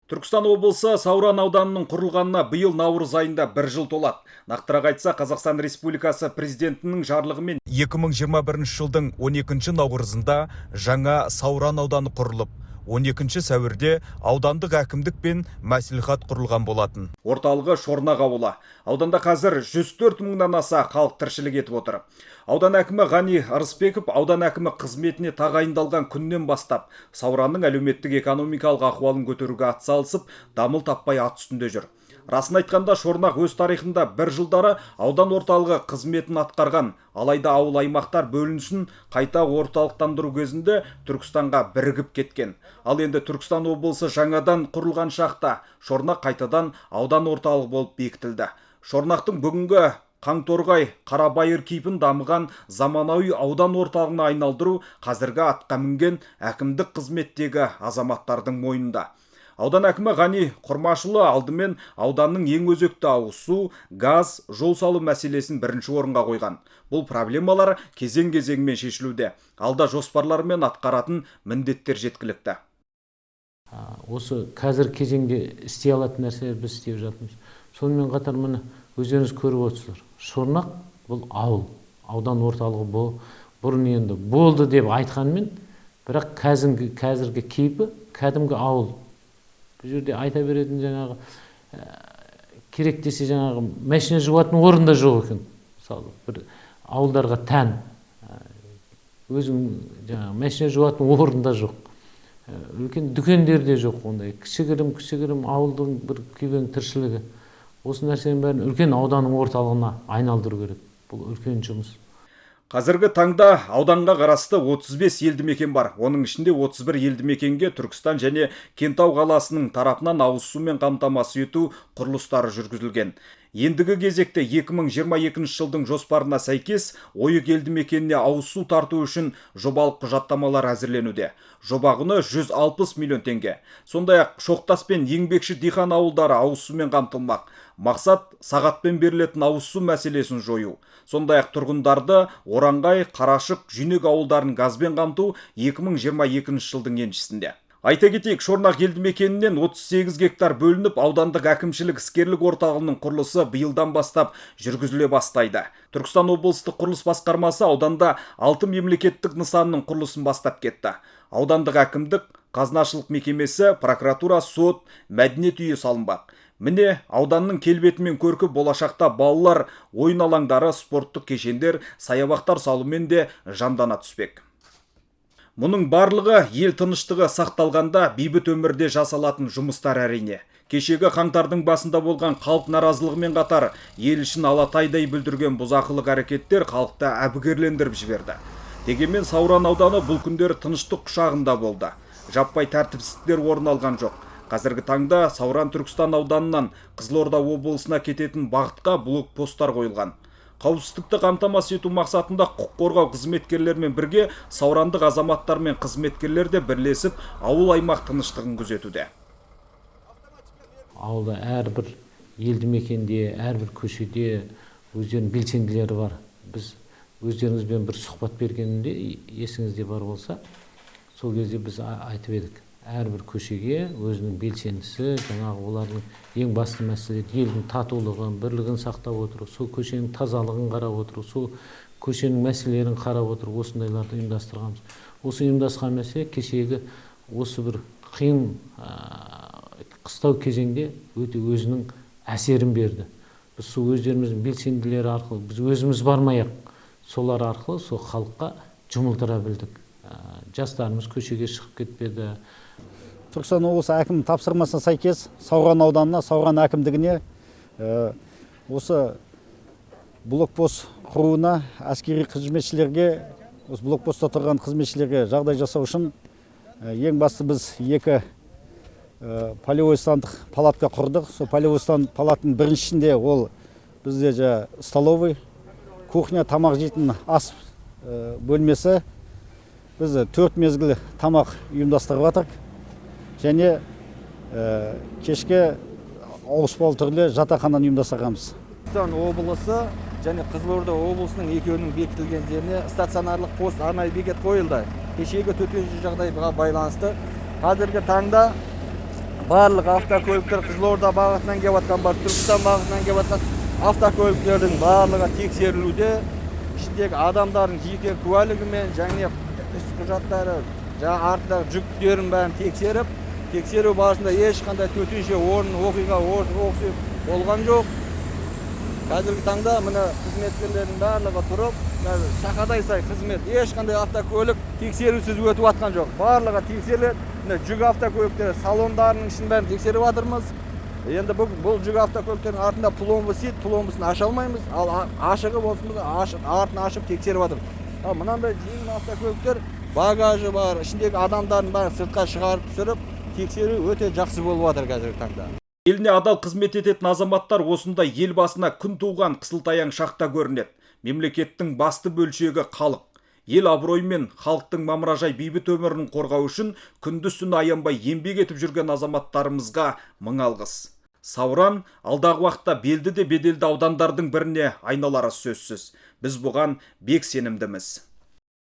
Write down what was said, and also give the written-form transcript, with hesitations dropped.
Түркістан облысы Сауран ауданының құрылғанына биыл наурыз айында 1 жыл толады. Нақтырақ айтса, Қазақстан Республикасы президентінің жарлығымен 2021 жылдың 12 наурызында жаңа Сауран ауданы құрылып, 12 сәуірде аудандық әкімдік пен мәслихат құрылған болатын. Орталығы Шорнақ ауылы. Ауданда қазір 104 мыңнан аса халық тіршілік етіп отыр. Аудан әкімі Ғани Ырысбеков аудан әкімі қызметіне тағайындалған күннен бастап Сауранның әлеуметтік экономикалық ахуалын көтеруге атсалысып, дамыл таппай ат үстінде жүр. Расын айтқанда, Шорнақ өз тарихында 1 жылдары аудан орталығы қызметін атқарған, алайда ауыл аймақтар бөлінісін қайта орталықтандыру кезінде Түркістанға бірігіп кеткен. Ал енді Түркістан облысы жаңадан құрылған шақта Шорнақ қайтадан аудан орталығы болып бекітілді. Шорнақтың бүгінгі Қаңторғай, Қарабайыр кейпін дамыған заманауи аудан орталығына айналдыру қазіргі атқа мінген әкімдік қызметтегі азаматтардың мойнында. Аудан әкімі Ғани Құрмашұлы алдымен ауданның ең өзекті ауыз су, газ, жол салу мәселесін бірінші орынға қойған. Бұл проблемалар кезең-кезеңмен шешілуде. Алда жоспарлар мен атқаратын міндеттер жеткілікті. Осы қазір кезеңде істей алатын нәрселер біз істеп жатырмыз. Сонымен қатар міне өздеріңіз көріп отырсыздар. Шорнақ бұл ауыл, аудан орталығы бұрын енді болды деп айтқанмен, бірақ қазіргі кейпі кәдімгі ауыл. Бұл жерде айта беретін жаңағы керек десе жаңағы машина жуатын орында жоқ екен. Мысалы бір ауылдарға тән өзің жаңағы машина жуатын орында жоқ. Үлкен дүкендерде жоқ ондай. Кішігірім ауылдың бір күйбең тіршілігі. Осы нәрсенің бәрін үлкен ауданның орталығына айналдыру керек. Бұл үлкен жұмыс. Қазіргі таңда ауданға қарасты 35 елді мекен бар. Оның ішінде 31 елді мекенге Түркістан және Кентау қаласының тарапынан ауыз сумен қамтамасыз ету құрылыстары жүргізілген. Ендігі кезекте 2022 жылдың жоспарына сәйкес Ойық елді мекеніне ауыз су тарту үшін жобалық құжаттамалар әзірленуде. Жоба құны 160 миллион теңге. Сондай-ақ Шоқтас пен Еңбекші диқан ауылдары ауыз сумен қамтылмақ. Мақсат сағатпен берілетін ауыз су мәселесін жою. Сондай-ақ тұрғындарды Оранғай, Қарашық, Жүйнек ауылдарын газбен қамту 2022 жылдың еншісінде. Айта кетейік, Шорнақ елді мекенінен 38 гектар бөлініп, аудандық әкімшілік іскерлік орталығының құрылысы биылдан бастап жүргізіле бастайды. Түркістан облыстық құрылыс басқармасы ауданда 6 мемлекеттік нысанның құрылысын бастап кетті. Аудандық әкімдік, қазынашылық мекемесі, прокуратура, сот, мәдениет үйі салынбақ. Міне ауданның келбетімен көркі болашақта балалар ойын алаңдары, спорттық кешендер, саябақтар салумен де жандана түспек. Мұның барлығы ел тыныштығы сақталғанда бейбіт өмірде жасалатын жұмыстар әрине. Кешегі қаңтардың басында болған халық наразылығымен қатар ел үшін алатайдай бүлдірген бұзақылық әрекеттер халықты әбігерлендіріп жіберді. Дегенмен Сауран ауданы бұл күндері тыныштық құшағында болды. Жаппай тәртіпсіздіктер орын алған жоқ. Қазіргі таңда Сауран Түркістан ауданынан Қызылорда облысына кететін бағытқа блокпосттар қойылған. Қауіпсіздікті қамтамасыз ету мақсатында құқық қорғау қызметкерлермен бірге саурандық азаматтар мен қызметкерлер де бірлесіп ауыл аймақ тыныштығын күзетуде. Ауылда әрбір елді мекенде, әрбір көшеде өздерінің белсенділері бар. Біз өздеріңізбен бір сұхбат бергенінде есіңізде бар болса, сол кезде біз айтып едік. Әрбір көшеге өзінің белсендісі, жаңағы олардың ең басты мәселе елдің татулығын, бірлігін сақтап отыру, сол көшенің тазалығын қарап отыру, сол көшенің мәселелерін қарап отыру, осындайларды ұйымдастырғанбыз. Осы ұйымдасқан мәселе кешегі осы бір қиын қыстау кезеңде өте өзінің әсерін берді. Біз сол өздеріміздің белсенділері арқылы, біз өзіміз бармай-ақ, солар арқылы сол халыққа жұмылдыра білдік. Жастарымыз көшеге шығып кетпеді. Түркістан облысы әкім тапсырмасына сәйкес Сауран ауданына, Сауран әкімдігіне осы блокпост құруына, әскери қызметшілерге, осы блокпостта тұрған қызметшілерге жағдай жасау үшін ең басты біз 2 полевой стандық палатка құрдық. Сол полевой stand палаттың біріншісінде ол бізде столовый, кухня, тамақ жейтін ас бөлмесі. Біз 4 мезгіл тамақ ұйымдастырып жатырмыз. Және кешке ауыспалы түрде жатақхананы ұйымдастырғанбыз. Түркістан облысы және Қызылорда облысының екеуінің бекітілген жеріне стационарлық пост арнайы бекет қойылды. Кешегі төтенше жағдайға байланысты қазіргі таңда барлық автокөліктер Қызылорда бағытынан келіп жатқан бар, Түркістан бағытынан келіп жатқан автокөліктердің барлығы тексерілуде. Ішіндегі адамдардың жеке куәлігі мен және іс құжаттары, жаңа артындағы жүктерін бәрін тексеру барысында ешқандай төтенше оқиға болған жоқ. Қазіргі таңда мына қызметкерлердің барлығы тұрып, шақадай сай қызмет, ешқандай автокөлік тексерусіз өтіп жатқан жоқ. Барлығы тексеріледі. Жүк автокөліктері салондарының ішін бәрін тексеріп жатырмыз. Енді бұл жүк автокөліктердің артында пломбы сит, пломбысын аша алмаймыз. Ал ашығы болсын, артын ашып тексеріп жатырмыз. Ал мынандай жеңіл автокөліктер багажы бар, ішіндегі адамдардың бәрін сыртқа шығарып түсіріп, тексеру өте жақсы болып жатыр қазіргі таңда. Еліне адал қызмет ететін азаматтар осындай ел басына күн туған қысылтаяң шақта көрінеді. Мемлекеттің басты бөлшегі халық. Ел абыройы мен халықтың мамыражай бейбіт өмірін қорғау үшін күндіз-түн аянбай еңбек етіп жүрген азаматтарымызға мың алғыс. Сауран алдағы уақытта белді де беделді аудандардың біріне айналары сөзсіз. Біз бұған бек сенімдіміз.